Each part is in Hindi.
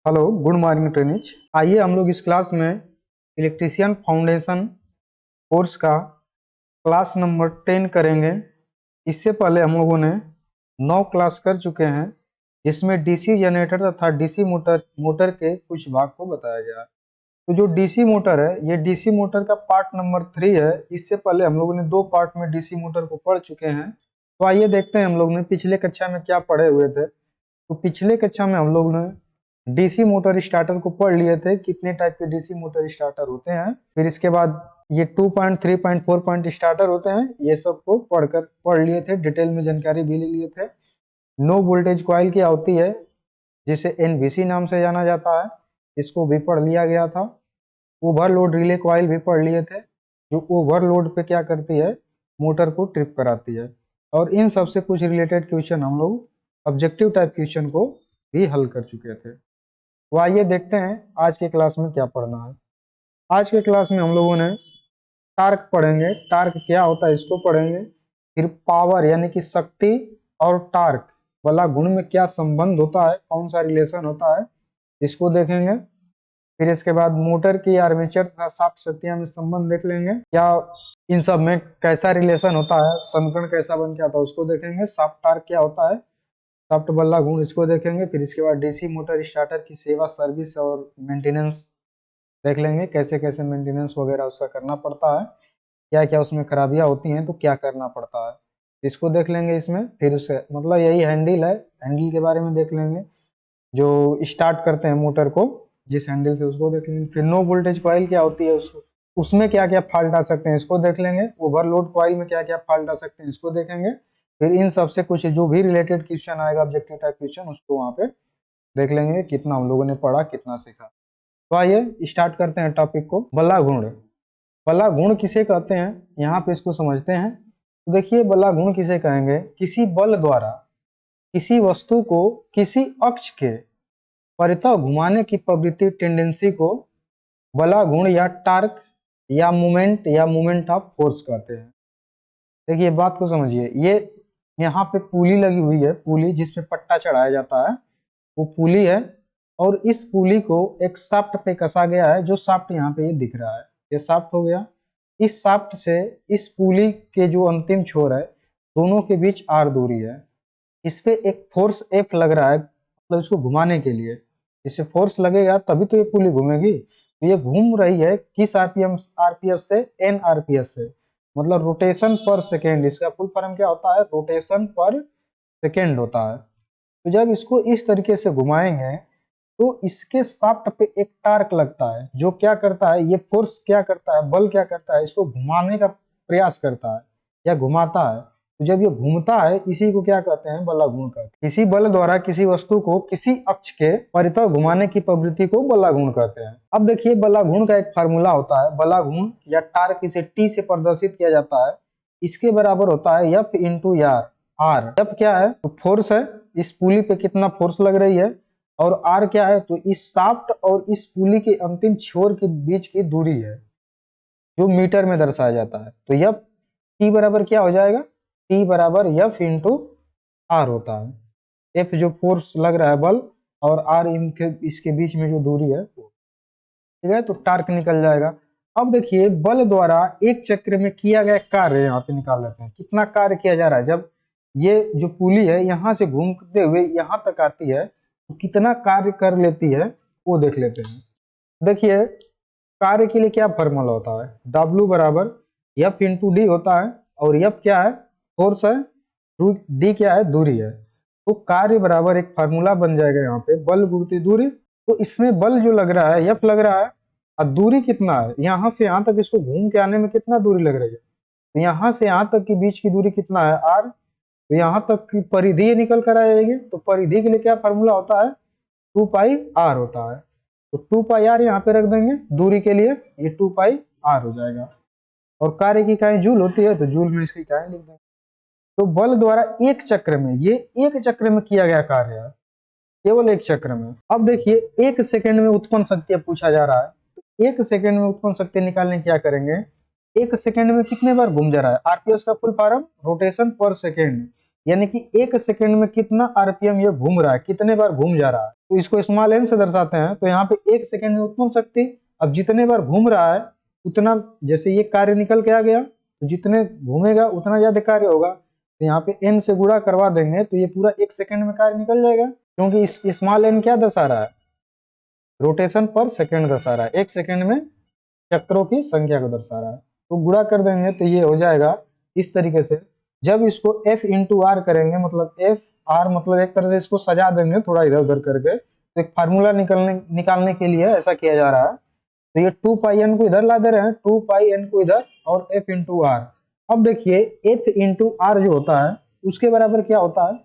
Hello, good morning trainees. आइए हम लोग इस क्लास में इलेक्ट्रीशियन फाउंडेशन कोर्स का क्लास नंबर 10 करेंगे। इससे पहले हम लोगों ने 9 क्लास कर चुके हैं, जिसमें डीसी जनरेटर तथा डीसी मोटर के कुछ भाग को बताया गया है। तो जो डीसी मोटर है, ये डीसी मोटर का पार्ट नंबर 3 है। इससे पहले हम लोगों ने 2 पार्ट में डीसी मोटर को पढ़ चुके हैं। तो आइए देखते हैं हम लोग ने पिछले कक्षा में क्या पढ़े हुए थे। तो पिछले कक्षा में हम लोग ने डीसी मोटर स्टार्टर को पढ़ लिए थे, कितने टाइप के डीसी मोटर स्टार्टर होते हैं। फिर इसके बाद ये 2 पॉइंट 3 पॉइंट 4 पॉइंट स्टार्टर होते हैं, ये सब को पढ़ लिए थे, डिटेल में जानकारी भी ले लिए थे। नो वोल्टेज कॉइल क्या होती है, जिसे एनवीसी नाम से जाना जाता है, इसको भी पढ़ लिया गया था। ओवरलोड रिले कॉइल भी पढ़ लिए थे, जो ओवरलोड पे क्या करती है, मोटर को ट्रिप कराती है। और इन सब से कुछ रिलेटेड क्वेश्चन हम लोग ऑब्जेक्टिव टाइप क्वेश्चन को भी हल कर चुके थे। तो आइए देखते हैं आज के क्लास में क्या पढ़ना है। आज के क्लास में हम लोगों ने टार्क पढ़ेंगे, टार्क क्या होता है इसको पढ़ेंगे। फिर पावर यानी कि शक्ति और टार्क वाला गुण में क्या संबंध होता है, कौन सा रिलेशन होता है, इसको देखेंगे। फिर इसके बाद मोटर की आर्मेचर तथा शाफ्ट शक्तियां में संबंध देख लेंगे, क्या इन सब में कैसा रिलेशन होता है, समीकरण कैसा बन के आता है उसको देखेंगे। शाफ्ट टार्क क्या होता है, शाफ्ट बल्ला गुण, इसको देखेंगे। फिर इसके बाद डीसी मोटर स्टार्टर की सेवा, सर्विस और मेंटेनेंस देख लेंगे, कैसे कैसे मेंटेनेंस वगैरह उसका करना पड़ता है, क्या क्या उसमें खराबियां होती हैं तो क्या करना पड़ता है, इसको देख लेंगे इसमें। फिर उससे मतलब यही हैंडल है, हैंडल के बारे में देख लेंगे, जो स्टार्ट करते हैं मोटर को जिस हैंडल से, उसको देख लेंगे। फिर नो वोल्टेज कॉइल क्या होती है, उसको उसमें क्या क्या फॉल्ट आ सकते हैं इसको देख लेंगे। ओवरलोड कॉइल में क्या क्या फॉल्ट आ सकते हैं इसको देखेंगे। फिर इन सब से कुछ जो भी रिलेटेड क्वेश्चन आएगा, ऑब्जेक्टिव टाइप क्वेश्चन, उसको वहाँ पे देख लेंगे, कितना हम लोगों ने पढ़ा, कितना सीखा। तो आइए स्टार्ट करते हैं टॉपिक को। बल्ला गुण, बल्ला गुण किसे कहते हैं, यहाँ पे इसको समझते हैं। तो देखिए, बल्ला गुण किसे कहेंगे, किसी बल द्वारा किसी वस्तु को किसी अक्ष के परितः घुमाने की प्रवृत्ति, टेंडेंसी को बला गुण या टार्क या मोमेंट ऑफ फोर्स कहते हैं। देखिए बात को समझिए, ये यहाँ पे पुली लगी हुई है, पुली जिसपे पट्टा चढ़ाया जाता है, वो पुली है। और इस पुली को एक शाफ्ट पे कसा गया है, जो शाफ्ट यहाँ पे ये दिख रहा है, ये शाफ्ट हो गया। इस शाफ्ट से इस पुली के जो अंतिम छोर है, दोनों के बीच आर दूरी है। इस पे एक फोर्स एफ लग रहा है, मतलब इसको घुमाने के लिए। इससे फोर्स लगेगा तभी तो ये पुली घूमेगी। तो ये घूम रही है किस आरपीएम, आरपीएस से, एन आरपीएस से, मतलब रोटेशन पर सेकेंड। इसका फुल फॉर्म क्या होता है, रोटेशन पर सेकेंड होता है। तो जब इसको इस तरीके से घुमाएंगे तो इसके शाफ्ट पे एक टार्क लगता है, जो क्या करता है, ये फोर्स क्या करता है, बल क्या करता है, इसको घुमाने का प्रयास करता है या घुमाता है। तो जब ये घूमता है, इसी को क्या कहते हैं, बल्ला गुण कहते हैं। किसी बल द्वारा किसी वस्तु को किसी अक्ष के परितः घुमाने की प्रवृत्ति को बल्ला गुण कहते हैं। अब देखिए, बल्ला गुण का एक फार्मूला होता है, बल्ला गुण या टार्क, इसे टी से प्रदर्शित किया जाता है। इसके बराबर होता है F into R. R F क्या है, तो फोर्स है, इस पुली पे कितना फोर्स लग रही है। और आर क्या है, तो इस शाफ्ट और इस पुली के अंतिम छोर के बीच की दूरी है, जो मीटर में दर्शाया जाता है। तो एफ टी बराबर क्या हो जाएगा, टी बराबर एफ इंटू आर होता है। एफ जो फोर्स लग रहा है बल, और आर इनके इसके बीच में जो दूरी है वो, ठीक है। तो टार्क निकल जाएगा। अब देखिए, बल द्वारा एक चक्र में किया गया कार्य यहाँ पे निकाल लेते हैं, कितना कार्य किया जा रहा है। जब ये जो पुली है यहाँ से घूमते हुए यहाँ तक आती है, तो कितना कार्य कर लेती है वो देख लेते हैं। देखिए, कार्य के लिए क्या फॉर्मूला होता है, W बराबर एफ इंटू डी होता है। और एफ क्या है, फोर्स है, डी क्या है, दूरी है। तो कार्य बराबर एक फार्मूला बन जाएगा यहाँ पे, बल गुणित दूरी। तो इसमें बल जो लग रहा है, एफ लग रहा है, और दूरी कितना है, यहाँ से यहाँ तक इसको घूम के आने में कितना दूरी लग रही है, तो यहाँ से यहाँ तक की बीच की दूरी कितना है, आर। तो यहाँ तक की परिधि निकल कर आ जाएगी। तो परिधि के लिए क्या फार्मूला होता है, 2 पाई आर होता है। तो 2 पाई आर यहाँ पे रख देंगे दूरी के लिए, ये 2 पाई आर हो जाएगा। और कार्य की इकाई जूल होती है, तो जूल में इसकी इकाई लिख देंगे। तो बल द्वारा एक चक्र में, ये एक चक्र में किया गया कार्य है, केवल एक चक्र में। अब देखिए, एक सेकंड में उत्पन्न शक्ति पूछा जा रहा है। तो एक सेकंड में उत्पन्न शक्ति निकालने क्या करेंगे, एक सेकंड में कितने बार घूम जा रहा है, आरपीएस का फुल फॉर्म रोटेशन पर सेकेंड। यानी कि 1 सेकंड में कितना आरपीएम ये घूम रहा है, कितने बार घूम जा रहा है, तो इसको स्मॉल एन से दर्शाते हैं। तो यहाँ पे 1 सेकंड में उत्पन्न शक्ति, अब जितने बार घूम रहा है उतना, जैसे ये कार्य निकल के आ गया तो जितने घूमेगा उतना ज्यादा कार्य होगा, तो यहाँ पे एन से गुणा करवा देंगे तो ये पूरा 1 सेकंड में कार्य निकल जाएगा, क्योंकि इस स्मॉल एन क्या दर्शा रहा है, रोटेशन पर सेकंड दर्शा रहा है, 1 सेकंड में चक्रों की संख्या को दर्शा रहा है। तो गुणा कर देंगे तो ये हो जाएगा इस तरीके से। जब इसको F इंटू आर करेंगे, मतलब F R, मतलब एक तरह से इसको सजा देंगे थोड़ा इधर उधर करके, तो एक फार्मूला निकालने के लिए ऐसा किया जा रहा है। तो ये 2 पाई एन को इधर ला दे रहे हैं, 2 पाई एन को इधर, और F इंटू आर। अब देखिए F इंटू आर जो होता है उसके बराबर क्या होता है,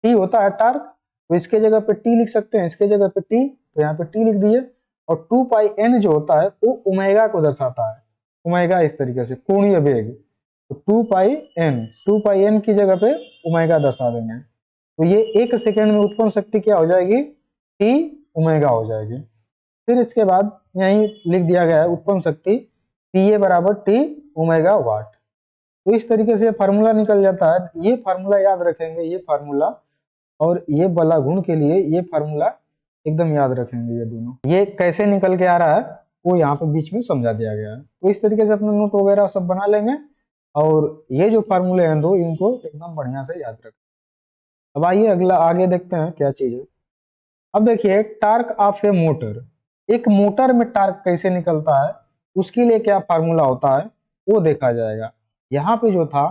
T होता है टार्क। तो इसके जगह पे T लिख सकते हैं, इसके जगह पे T, तो यहाँ पे T लिख दिए। और 2 पाई एन जो होता है वो ओमेगा को दर्शाता है, ओमेगा इस तरीके से कोणीय वेग। तो 2 पाई एन की जगह पे ओमेगा दर्शा देंगे। तो ये 1 सेकंड में उत्पन्न शक्ति क्या हो जाएगी, T ओमेगा हो जाएगी। फिर इसके बाद यही लिख दिया गया है उत्पन्न शक्ति PA बराबर T ओमेगा वाट। तो इस तरीके से फार्मूला निकल जाता है। ये फार्मूला याद रखेंगे, ये फार्मूला और ये बला गुण के लिए ये फार्मूला एकदम याद रखेंगे। ये दोनों ये कैसे निकल के आ रहा है वो यहाँ पे बीच में समझा दिया गया है। तो इस तरीके से अपने नोट वगैरह सब बना लेंगे, और ये जो फार्मूले हैं दो, इनको एकदम बढ़िया से याद रखें। अब आइए अगला आगे देखते हैं क्या चीज है। अब देखिए टार्क ऑफ ए मोटर, एक मोटर में टार्क कैसे निकलता है उसके लिए क्या फार्मूला होता है वो देखा जाएगा। यहाँ पे जो था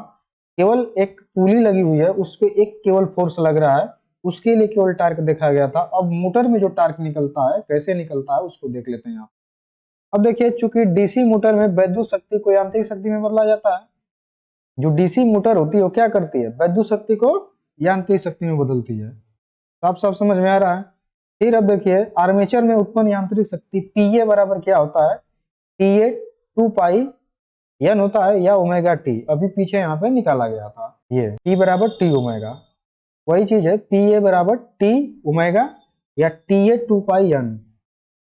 केवल एक पुली लगी हुई है, उस पर एक केवल फोर्स लग रहा है, उसके लिए केवल टार्क देखा गया था। अब मोटर में जो टार्क निकलता है कैसे निकलता है उसको देख लेते हैं यहाँ। अब देखिए चूंकि डीसी मोटर में विद्युत शक्ति को यांत्रिक शक्ति में बदला जाता है, जो डीसी मोटर होती है वो क्या करती है, विद्युत शक्ति को यांत्रिक शक्ति में बदलती है। साफ साफ समझ में आ रहा है। फिर अब देखिए आर्मेचर में उत्पन्न यांत्रिक शक्ति PA बराबर क्या होता है, TA 2 पाई एन होता है या ओमेगा टी, अभी पीछे यहाँ पे निकाला गया था। ये P बराबर T ओमेगा, वही चीज है PA बराबर T ओमेगा या TA 2 पाई एन,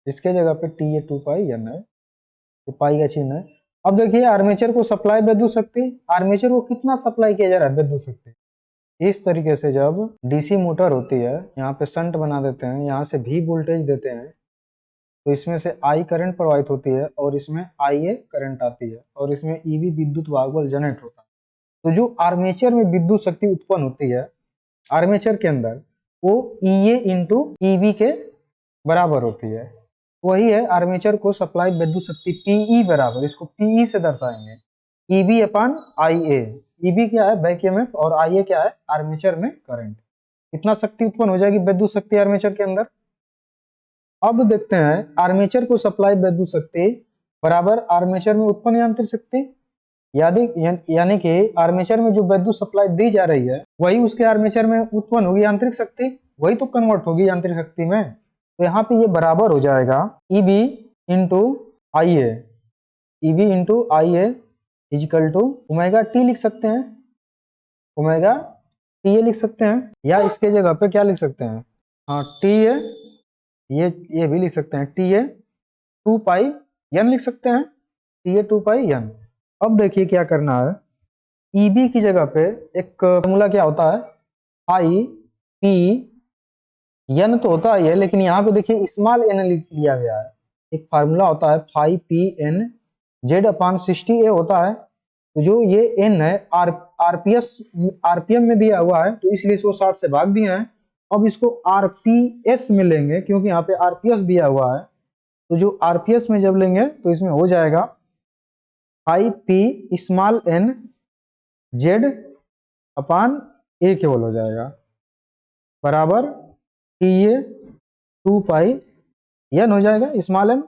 इसके जगह पे TA 2 पाई एन है, तो पाई का चिन्ह है। अब देखिए आर्मेचर को सप्लाई विद्युत शक्ति, आर्मेचर को कितना सप्लाई किया जा रहा है विद्युत शक्ति, इस तरीके से जब डीसी मोटर होती है यहाँ पे शंट बना देते हैं, यहाँ से V वोल्टेज देते हैं, तो इसमें से I करंट प्रवाहित होती है और इसमें IA करंट आती है और इसमें EB विद्युत वाहक बल जनरेट होता है। तो जो आर्मेचर में विद्युत शक्ति उत्पन्न होती है आर्मेचर के अंदर, वो EA इंटू EB के बराबर होती है। वही है आर्मेचर को सप्लाई विद्युत शक्ति PE बराबर, इसको PE से दर्शाएंगे, EB अपान IA। EB क्या है बैक ईएमएफ और IA क्या है आर्मेचर में करंट। इतना शक्ति उत्पन्न हो जाएगी विद्युत शक्ति आर्मेचर के अंदर। अब देखते हैं आर्मेचर को सप्लाई विद्युत शक्ति बराबर आर्मेचर में उत्पन्न यांत्रिक शक्ति, यानी कि आर्मेचर में जो विद्युत सप्लाई दी जा रही है वही उसके आर्मेचर में उत्पन्न होगी यांत्रिक शक्ति, वही तो कन्वर्ट होगी यांत्रिक शक्ति में। तो यहाँ पे ये बराबर हो जाएगा EB into IA, EB into IA equal to omega T लिख सकते हैं, ओमेगा TA लिख सकते हैं, या इसके जगह पे क्या लिख सकते हैं, हाँ TA, ये भी लिख सकते हैं, TA 2 पाई एन लिख सकते हैं, TA 2 पाई एन। अब देखिए क्या करना है, EB की जगह पे एक फॉर्मूला क्या होता है, I P एन तो होता ही है, लेकिन यहाँ पे देखिए स्मॉल एन लिया गया है। एक फार्मूला होता है 5PN Z अपान 60A होता है। तो जो ये N है आरपीएम में दिया हुआ है, तो इसलिए इसको 60 से भाग दिया है। अब इसको RPS में लेंगे क्योंकि यहाँ पे RPS दिया हुआ है, तो जो RPS में जब लेंगे तो इसमें हो जाएगा 5P small n Z upon A केवल हो जाएगा बराबर TA 2 पाई एन हो जाएगा स्मॉल एन।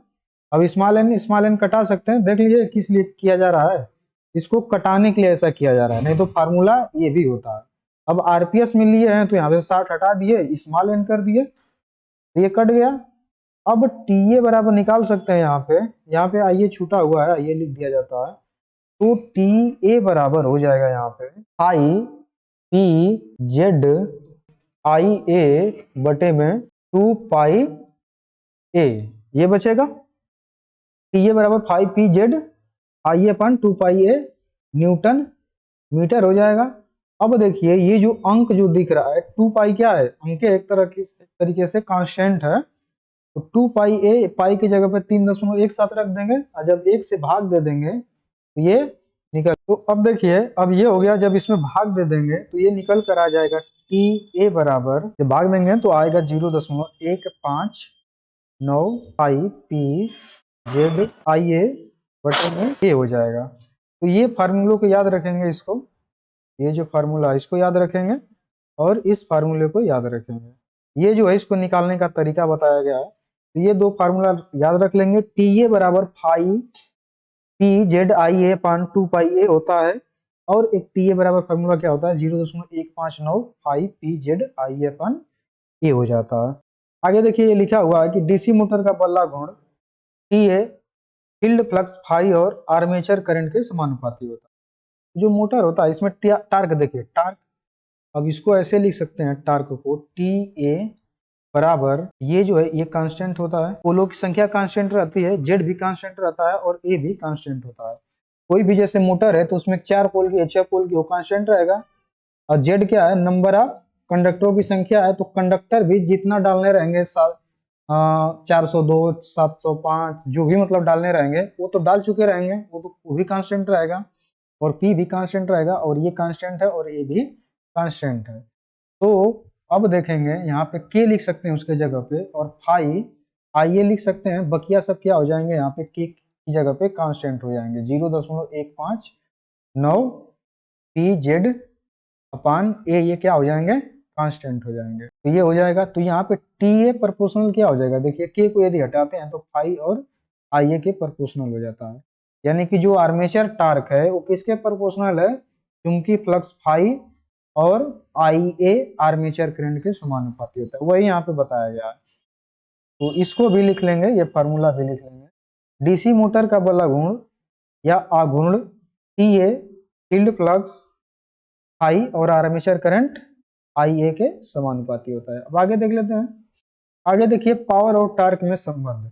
अब स्मॉल एन कटा सकते हैं, देख लीजिए किस लिए किया जा रहा है, इसको कटाने के लिए ऐसा किया जा रहा है, नहीं तो फार्मूला ये भी होता है। अब आरपीएस में लिए हैं तो यहाँ पे 60 हटा दिए, स्मॉल एन कर दिए, तो ये कट गया। अब TA बराबर निकाल सकते हैं, यहाँ पे आइए छूटा हुआ है, ये लिख दिया जाता है, तो TA बराबर हो जाएगा यहाँ पे IPZ IA बटे में 2 पाई A, ये बचेगा TA बराबर 5PZ IA अपन 2 पाई A न्यूटन मीटर हो जाएगा। अब देखिए ये जो अंक जो दिख रहा है 2 पाई क्या है, अंक एक तरह की एक तरीके से कांस्टेंट है। तो 2 पाई ए, पाई की जगह पे 3.1 साथ रख देंगे और जब 1 से भाग दे देंगे तो ये निकल, तो अब देखिए अब ये हो गया, जब इसमें भाग दे देंगे तो ये निकल कर आ जाएगा टी ए बराबर, जब भाग देंगे तो आएगा 0.159 पाई पी जेड आई ए बटे में ए हो जाएगा। तो ये फार्मूलों को याद रखेंगे, इसको, ये जो फार्मूला है इसको याद रखेंगे और इस फार्मूले को याद रखेंगे। ये जो है इसको निकालने का तरीका बताया गया है। तो ये दो फार्मूला याद रख लेंगे। टी ए बराबर फाई पी जेड आई ए पान 2 पाई ए होता है, और एक टी ए बराबर फार्मूला क्या होता है 0.159 फाई पी जेड आई ए पान ए हो जाता है। आगे देखिए ये लिखा हुआ है कि डीसी मोटर का बल्ला घूर्ण टी ए फील्ड फ्लक्स फाई और आर्मेचर करंट के समानुपाती होता है। जो मोटर होता है इसमें टार्क, देखिए टार्क, अब इसको ऐसे लिख सकते हैं टार्क को टी ए बराबर, ये जो है ये कांस्टेंट होता है, पोलों की संख्या कांस्टेंट रहती है, जेड भी कांस्टेंट रहता है और ए भी कांस्टेंट होता है। कोई भी जैसे मोटर है तो उसमें 4 पोल की 6 पोल की वो कांस्टेंट रहेगा, और जेड क्या है, नंबर ऑफ कंडक्टरों की संख्या है, तो कंडक्टर भी जितना डालने रहेंगे 402 705 जो भी मतलब डालने रहेंगे वो तो डाल चुके रहेंगे, वो भी कांस्टेंट रहेगा, और पी भी कांस्टेंट रहेगा, और ये कांस्टेंट है और ए भी कांस्टेंट है। तो अब देखेंगे यहाँ पे के लिख सकते हैं उसके जगह पे, और फाई आई ए लिख सकते हैं, बकिया सब क्या हो जाएंगे यहाँ पे के की जगह पे कांस्टेंट हो जाएंगे 0.159 पी जेड अपान ए, ये क्या हो जाएंगे कांस्टेंट हो जाएंगे। तो ये हो जाएगा, तो यहाँ पे टी ए प्रोपोर्शनल क्या हो जाएगा, देखिए के को यदि हटाते हैं तो फाई और आई ए के प्रोपोर्शनल हो जाता है, यानी कि जो आर्मेचर टार्क है वो किसके प्रोपोर्शनल है, चुंबकीय फ्लक्स फाई और आई ए आर्मेचर करंट के समानुपाती होता है, वही यहाँ पे बताया गया है। तो इसको भी लिख लेंगे, ये फार्मूला भी लिख लेंगे। डीसी मोटर का बल घूर्ण या आघूर्ण टी ए फील्ड फ्लक्स आई और आर्मेचर करंट आई ए के समानुपाती होता है। अब आगे देख लेते हैं। आगे देखिए पावर और टार्क में संबंध।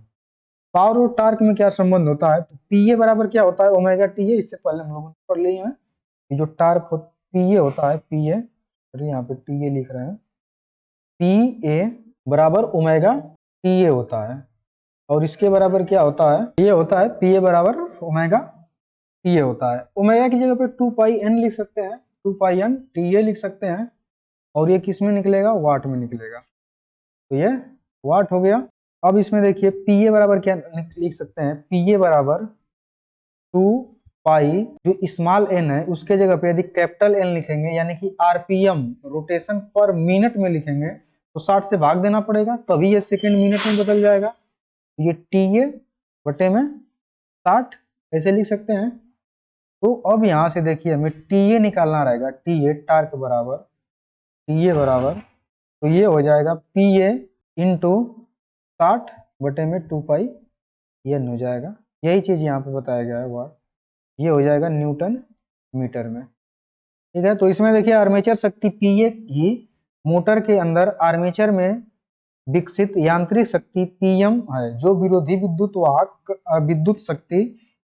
पावर और टार्क में क्या संबंध होता है, तो पी ए बराबर क्या होता है ओमेगा टी ए, इससे पहले हम लोगों ने पढ़ लिए हैं। ये जो टार्क हो पी ए होता है, पी ए, अरे यहाँ पे टी ए लिख रहे हैं, पी ए बराबर ओमेगा टी ए होता है, और इसके बराबर क्या होता है, ये होता है पी ए बराबर ओमेगा टी ए होता है। ओमेगा की जगह पे 2 पाई एन लिख सकते हैं, 2 पाई एन टी ए लिख सकते हैं, और ये किस में निकलेगा, वाट में निकलेगा, तो ये वाट हो गया। अब इसमें देखिए पी ए बराबर क्या लिख सकते हैं, पी ए बराबर 2 पाई, जो स्मॉल एन है उसके जगह पे यदि कैपिटल एन लिखेंगे यानी कि आरपीएम रोटेशन पर मिनट में लिखेंगे तो 60 से भाग देना पड़ेगा, तभी ये सेकंड मिनट में बदल जाएगा। ये टी ए बटे में 60 ऐसे लिख सकते हैं। तो अब यहाँ से देखिए हमें टी ए निकालना रहेगा, टी ए टार्क बराबर टी ए बराबर, तो ये हो जाएगा पी ए इंटू 60 बटे में 2 पाई एन हो जाएगा। यही चीज यहाँ पे बताया गया है वाट, ये हो जाएगा न्यूटन मीटर में। ठीक है, तो इसमें देखिए आर्मेचर शक्ति पी ए की मोटर के अंदर आर्मेचर में विकसित यांत्रिक शक्ति पीएम है, जो विरोधी विद्युत वाहक विद्युत शक्ति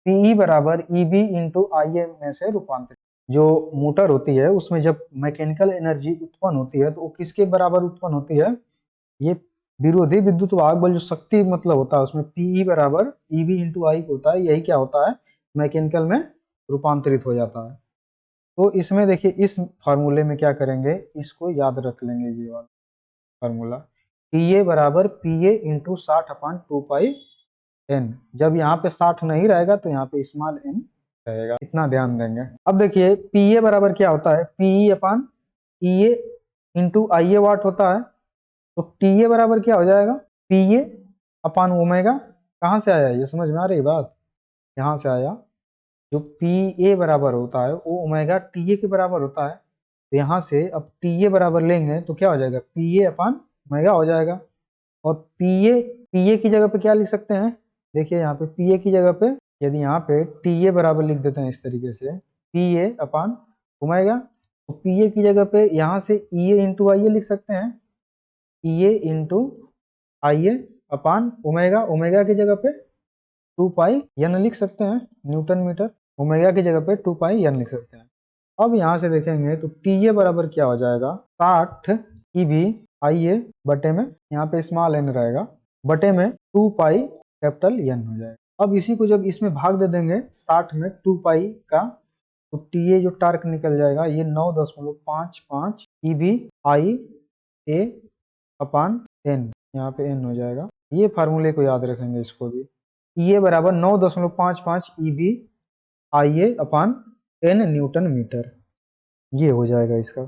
पीई बराबर ईबी इंटू आई ए में से रूपांतरित। जो मोटर होती है उसमें जब मैकेनिकल एनर्जी उत्पन्न होती है तो वो किसके बराबर उत्पन्न होती है, ये विरोधी विद्युत वाहक बल जो शक्ति मतलब होता है उसमें पीई बराबर ईबी इंटू आई होता है, यही क्या होता है मैकेनिकल में रूपांतरित हो जाता है। तो इसमें देखिए इस फार्मूले में क्या करेंगे, इसको याद रख लेंगे, ये वाला फार्मूला टी ए बराबर P A into 60/2 pi N. जब यहाँ पे 60 नहीं रहेगा तो यहाँ पे स्मॉल एन रहेगा, इतना ध्यान देंगे। अब देखिए पी ए बराबर क्या होता है, पीई अपान ई ए इंटू आई ए वाट होता है। तो टी ए बराबर क्या हो जाएगा, पी ए अपान ओमेगा, कहाँ से आया ये समझ में आ रही बात, यहाँ से आया। जो पी ए बराबर होता है वो ओमेगा टी ए के बराबर होता है, तो यहाँ से अब टी ए बराबर लेंगे तो क्या हो जाएगा, पी ए अपान ओमेगा हो जाएगा। और पी ए की जगह पे क्या लिख सकते हैं, देखिए यहाँ पे पी ए की जगह पे यदि यहाँ पे टी ए बराबर लिख देते हैं इस तरीके से, पी ए अपान ओमेगा, तो पी ए की जगह पे यहाँ से ई ए इंटू आई ए लिख सकते हैं, ई ए इंटू आई ए अपान ओमेगा, ओमेगा की जगह पे 2 पाई एन लिख सकते हैं न्यूटन मीटर, ओमेगा की जगह पे 2 पाई एन लिख सकते हैं। अब यहाँ से देखेंगे तो TA बराबर क्या हो जाएगा, 60 EB IA बटे में, यहाँ पे स्मॉल n रहेगा, बटे में 2 पाई कैपिटल N हो जाएगा। अब इसी को जब इसमें भाग दे देंगे 60 में 2 पाई का, तो TA जो टार्क निकल जाएगा ये 9.55 EB IA अपान N, यहाँ पे N हो जाएगा। ये फार्मूले को याद रखेंगे इसको भी, EA बराबर 9.55 EB IA अपान N न्यूटन मीटर, ये हो जाएगा इसका।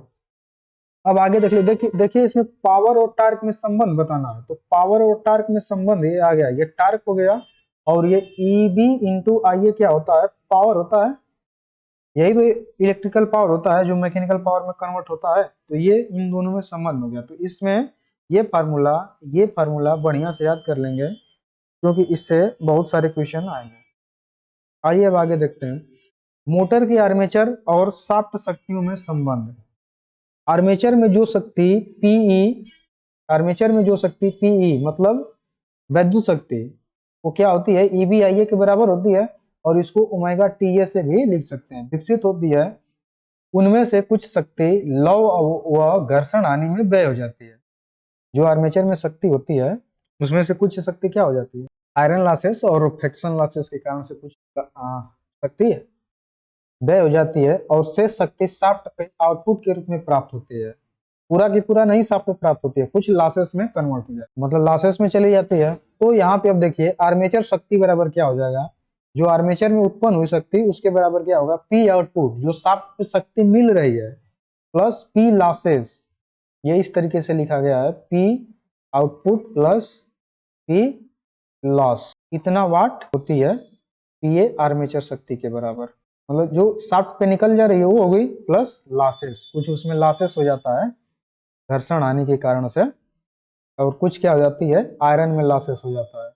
अब आगे देखिए इसमें पावर और टार्क में संबंध बताना है, तो पावर और टार्क में संबंध ये आ गया, ये टार्क हो गया और ये EB इंटू IA क्या होता है, पावर होता है। यही तो इलेक्ट्रिकल पावर होता है जो मैकेनिकल पावर में कन्वर्ट होता है, तो ये इन दोनों में संबंध हो गया। तो इसमें ये फार्मूला बढ़िया से याद कर लेंगे क्योंकि इससे बहुत सारे क्वेश्चन आएंगे। आइए अब आगे देखते हैं, मोटर की आर्मेचर और शाफ्ट शक्तियों में संबंध। आर्मेचर में जो शक्ति PE मतलब वैद्युत शक्ति, वो क्या होती है, EB IA के बराबर होती है और इसको ओमेगा TA से भी लिख सकते हैं, विकसित होती है। उनमें से कुछ शक्ति लव व घर्षण हानि में व्यय हो जाती है। जो आर्मेचर में शक्ति होती है उसमें से कुछ शक्ति क्या हो जाती है, आयरन लॉसेस और फ्रिक्शन लॉसेस के कारण से कुछ शक्ति व्यय हो जाती है और शेष शक्ति शाफ्ट पे आउटपुट के रूप में प्राप्त होती है। पूरा की पूरा नहीं शाफ्ट पे प्राप्त होती है, कुछ लॉसेस में कन्वर्ट हो जाती है, मतलब लॉसेस में चली जाती है। तो यहाँ पे अब देखिए आर्मेचर शक्ति बराबर क्या हो जाएगा, जो आर्मेचर में उत्पन्न हुई शक्ति उसके बराबर क्या होगा, P आउटपुट जो शाफ्ट पे शक्ति मिल रही है प्लस P लॉसेस, ये इस तरीके से लिखा गया है, P output plus P loss, इतना वाट होती है PA आर्मेचर शक्ति के बराबर। मतलब जो शाफ्ट पे निकल जा रही है वो हो गई प्लस लॉसेस, कुछ उसमें लॉसेस हो जाता है घर्षण हानि के कारण से, और कुछ क्या हो जाती है, आयरन में लॉसेस हो जाता है।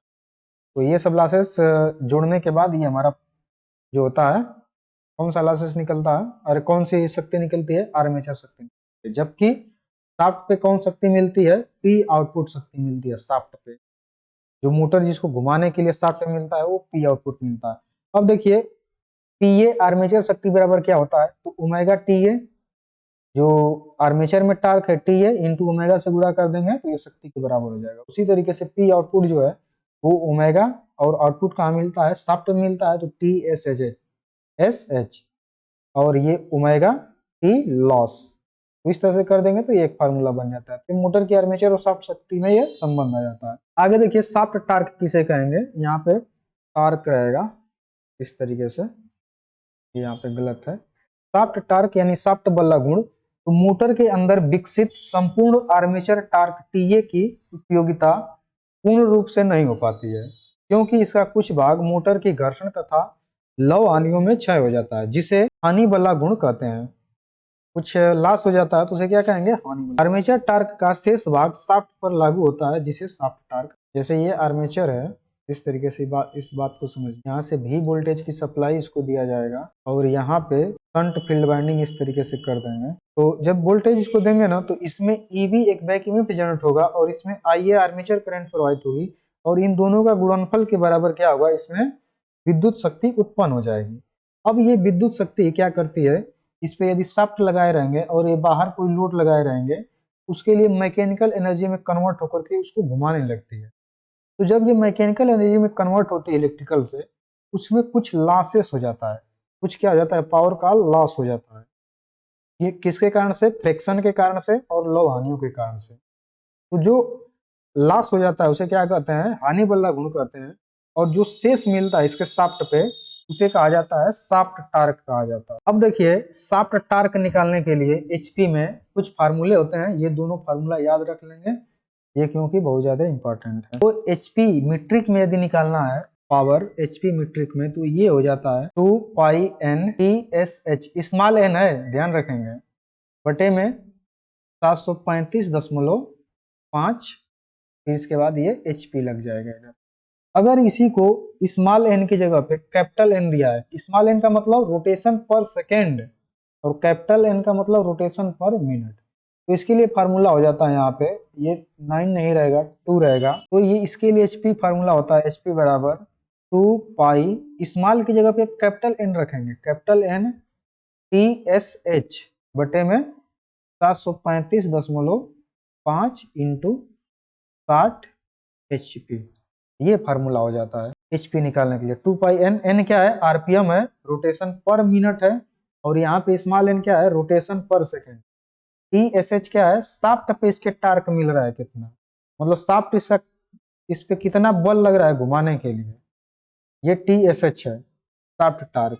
तो ये सब लॉसेस जोड़ने के बाद ये हमारा जो होता है, कौन सा लॉसेस निकलता है, अरे कौन सी शक्ति निकलती है, आर्मेचर शक्ति। जबकि शाफ्ट पे कौन शक्ति मिलती है, P आउटपुट शक्ति मिलती है शाफ्ट पे, जो मोटर जिसको घुमाने के लिए शाफ्ट पे मिलता है वो P आउटपुट मिलता है। अब देखिए PA आर्मेचर शक्ति बराबर क्या होता है, तो ओमेगा TA, जो आर्मेचर में टार्क है TA इंटू ओमेगा से गुणा कर देंगे तो ये शक्ति के बराबर हो जाएगा। उसी तरीके से P आउटपुट जो है वो ओमेगा, और आउटपुट कहाँ मिलता है, शाफ्ट में मिलता है, तो TSH और ये ओमेगा T लॉस, तो इस तरह से कर देंगे तो ये एक फार्मूला बन जाता है। तो मोटर की आर्मेचर और शाफ्ट शक्ति में ये संबंध आ जाता है। आगे देखिए शाफ्ट टार्क किसे कहेंगे, यहाँ पे टार्क रहेगा इस तरीके से, यहाँ पे गलत है, शाफ्ट टार्क यानी शाफ्ट बल्ला गुण, तो मोटर के अंदर विकसित संपूर्ण आर्मेचर टार्क TA की उपयोगिता पूर्ण रूप से नहीं हो पाती है क्योंकि इसका कुछ भाग मोटर की घर्षण तथा लव हानियों में क्षय हो जाता है, जिसे हानि बल्ला गुण कहते हैं। कुछ लॉस हो जाता है तो उसे क्या कहेंगे, हानि बल्ला। आर्मेचर टार्क का शेष भाग शाफ्ट पर लागू होता है जिसे शाफ्ट टार्क, जैसे ये आर्मेचर है, इस तरीके से इस बात को समझ, यहाँ से भी वोल्टेज की सप्लाई इसको दिया जाएगा और यहाँ पे शंट फील्ड वाइंडिंग इस तरीके से कर देंगे। तो जब वोल्टेज इसको देंगे ना तो इसमें EB एक बैक ईएमएफ जनरेट होगा और इसमें IA आर्मेचर करंट प्रवाहित होगी और इन दोनों का गुणनफल के बराबर क्या होगा, इसमें विद्युत शक्ति उत्पन्न हो जाएगी। अब ये विद्युत शक्ति क्या करती है, इस पे यदि शाफ्ट लगाए रहेंगे और ये बाहर कोई लोड लगाए रहेंगे, उसके लिए मैकेनिकल एनर्जी में कन्वर्ट होकर के उसको घुमाने लगती है। तो जब ये मैकेनिकल एनर्जी में कन्वर्ट होती है इलेक्ट्रिकल से, उसमें कुछ लॉसेस हो जाता है, कुछ क्या हो जाता है, पावर का लॉस हो जाता है। ये किसके कारण से, फ्रिक्शन के कारण से और लव हानियों के कारण से। तो जो लॉस हो जाता है उसे क्या कहते हैं, हानि बल्ला गुण कहते हैं, और जो शेष मिलता है इसके शाफ्ट पे उसे कहा जाता है शाफ्ट टार्क कहा जाता है। अब देखिए शाफ्ट टार्क निकालने के लिए HP में कुछ फार्मूले होते हैं, ये दोनों फार्मूला याद रख लेंगे ये क्योंकि बहुत ज्यादा इंपॉर्टेंट है। तो HP मीट्रिक में यदि निकालना है पावर HP मीट्रिक में, तो ये हो जाता है 2 पाई N TSH, स्मॉल n है ध्यान रखेंगे, बटे में 735.5, फिर इसके बाद ये HP लग जाएगा। अगर इसी को स्मॉल n की जगह पे कैपिटल N दिया है, स्मॉल n का मतलब रोटेशन पर सेकेंड और कैपिटल N का मतलब रोटेशन पर मिनट, तो इसके लिए फार्मूला हो जाता है यहाँ पे, ये 9 नहीं रहेगा 2 रहेगा, तो ये इसके लिए HP फार्मूला होता है, HP बराबर 2 पाई, स्मॉल की जगह पे कैपिटल N रखेंगे, कैपिटल N TSH बटे में 735.5 इंटू 60 HP, ये फार्मूला हो जाता है HP निकालने के लिए। 2 पाई n, n क्या है, RPM है, रोटेशन पर मिनट है, और यहाँ पे स्मॉल n क्या है, रोटेशन पर सेकेंड। TSH क्या है, शाफ्ट पे इसके टार्क मिल रहा है कितना, मतलब शाफ्ट इसका इस पे कितना बल लग रहा है घुमाने के लिए, ये TSH है शाफ्ट टार्क।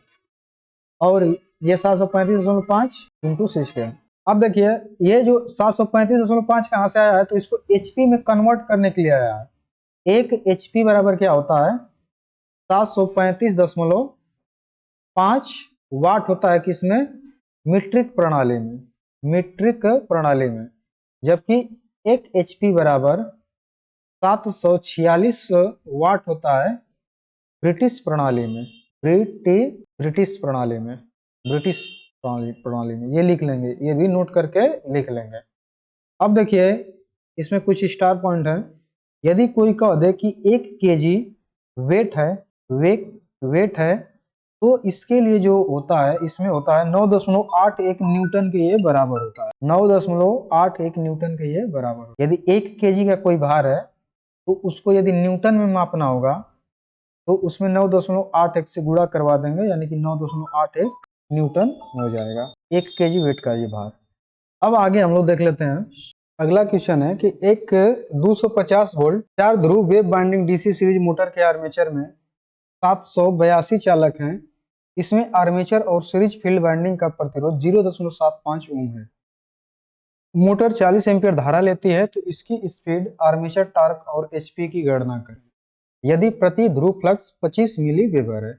और ये 735.5 इंटू 60। अब देखिए ये जो 735.5 कहाँ से आया है, तो इसको HP में कन्वर्ट करने के लिए आया है। एक HP बराबर क्या होता है, 735.5 वाट होता है किसमें, मीट्रिक प्रणाली में, मीट्रिक प्रणाली में। जबकि एक HP बराबर 746 वाट होता है ब्रिटिश प्रणाली में, ब्रिटिश प्रणाली में, ब्रिटिश प्रणाली में। ये लिख लेंगे, ये भी नोट करके लिख लेंगे। अब देखिए इसमें कुछ स्टार पॉइंट है। यदि कोई कह दे कि 1 kg वेट है, वेट है, तो इसके लिए जो होता है, इसमें होता है 9.81 न्यूटन के ये बराबर होता है, 9.81 न्यूटन के ये बराबर। यदि 1 kg का कोई भार है तो उसको यदि न्यूटन में मापना होगा तो उसमें 9.81 से गुणा करवा देंगे, यानी कि 9.81 न्यूटन हो जाएगा 1 kg वेट का ये भार। अब आगे हम लोग देख लेते हैं। अगला क्वेश्चन है कि एक 250 वोल्ट 4 ध्रुव wave winding DC series motor के आर्मेचर में 782 चालक हैं। इसमें आर्मेचर और सीरीज फील्ड वाइंडिंग का प्रतिरोध 0.75 ओम है। मोटर 40 एम्पीयर धारा लेती है, तो इसकी स्पीड, आर्मेचर टार्क और HP की गणना करें यदि प्रति ध्रुव फ्लक्स 25 मिली वेबर है।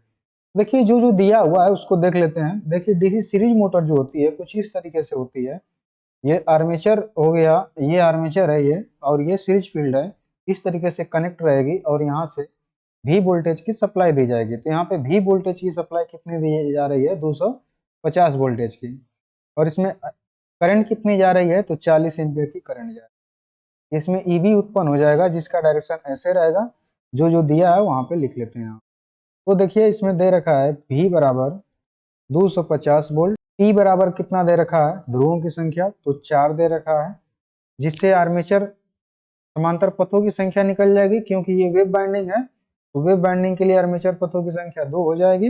देखिए जो दिया हुआ है उसको देख लेते हैं। देखिए डीसी सीरीज मोटर जो होती है कुछ इस तरीके से होती है। ये आर्मेचर हो गया, ये आर्मेचर है ये, और ये सीरीज फील्ड है, इस तरीके से कनेक्ट रहेगी और यहाँ से V वोल्टेज की सप्लाई दी जाएगी। तो यहाँ पे V वोल्टेज की सप्लाई कितनी दी जा रही है, 250 वोल्टेज की, और इसमें करंट कितनी जा रही है, तो 40 एम्पियर की करंट जा रही है। इसमें EB उत्पन्न हो जाएगा जिसका डायरेक्शन ऐसे रहेगा, जो दिया है वहां पे लिख लेते हैं। तो देखिए इसमें दे रखा है V बराबर 250 वोल्ट, T बराबर कितना दे रखा है, ध्रुवों की संख्या, तो 4 दे रखा है, जिससे आर्मेचर समांतर पथों की संख्या निकल जाएगी, क्योंकि ये वेव बाइंडिंग है तो वेव बाइंडिंग के लिए आर्मेचर पथों की संख्या 2 हो जाएगी।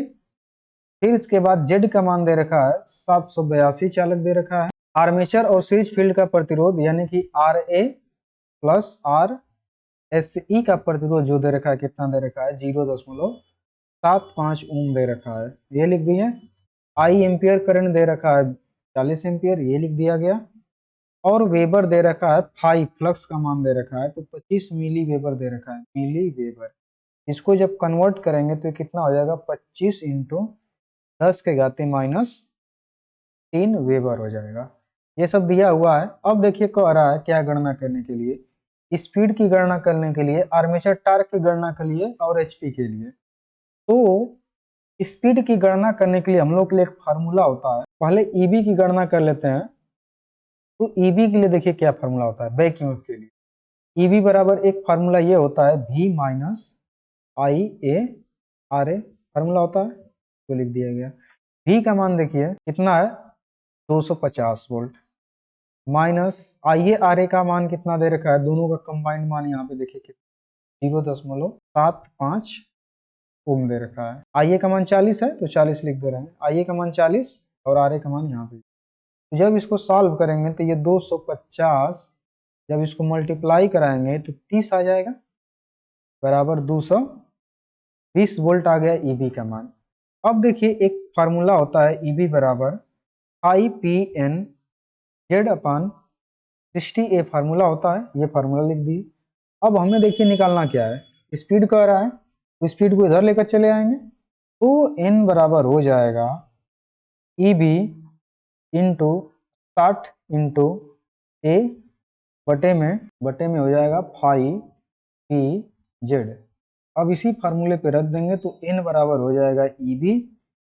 फिर इसके बाद Z का मान दे रखा है 782 चालक दे रखा है। आर्मेचर और सीरीज फील्ड का प्रतिरोध यानी कि RA प्लस RSE का प्रतिरोध जो दे रखा है, कितना दे रखा है, 0.75 ओम दे रखा है, ये लिख दिए। I एम्पियर करंट दे रखा है 40 एम्पियर, ये लिख दिया गया। और वेबर दे रखा है 5, फ्लक्स का मान दे रखा है तो 25 मिली वेबर दे रखा है, मिली वेबर। इसको जब कन्वर्ट करेंगे तो कितना हो जाएगा, 25 इंटू 10 के घाते -3 वेबर हो जाएगा। ये सब दिया हुआ है। अब देखिए कह रहा है क्या गणना करने के लिए, स्पीड की गणना करने के लिए, आर्मेचर टार्क की गणना के लिए और HP के लिए। तो स्पीड की गणना करने के लिए हम लोग के लिए एक फार्मूला होता है। पहले EB की गणना कर लेते हैं। तो EB के लिए देखिए क्या फार्मूला होता है, बैक ईएमएफ के लिए EB बराबर एक फार्मूला ये होता है V माइनस IA/RA फार्मूला होता है, तो लिख दिया गया। V का मान देखिए कितना है, 250 वोल्ट, माइनस IA/RA का मान कितना दे रखा है, दोनों का कंबाइंड मान यहाँ पे देखिए कितना, 0.75 ओम दे रखा है। IA का मान 40 है तो 40 लिख दे रहे हैं, IA का मान 40 और RA का मान यहाँ पे। तो जब इसको सॉल्व करेंगे तो ये 250 जब इसको मल्टीप्लाई कराएंगे तो 30 आ जाएगा, बराबर 220 वोल्ट आ गया EB का मान। अब देखिए एक फार्मूला होता है EB बराबर IPN Z/60A फार्मूला होता है, ये फार्मूला लिख दिए। अब हमें देखिए निकालना क्या है, स्पीड कह रहा है तो स्पीड को इधर लेकर चले आएंगे, तो N बराबर हो जाएगा EB इंटू 60 इंटू A बटे में हो जाएगा 5PZ। अब इसी फार्मूले पे रख देंगे तो N बराबर हो जाएगा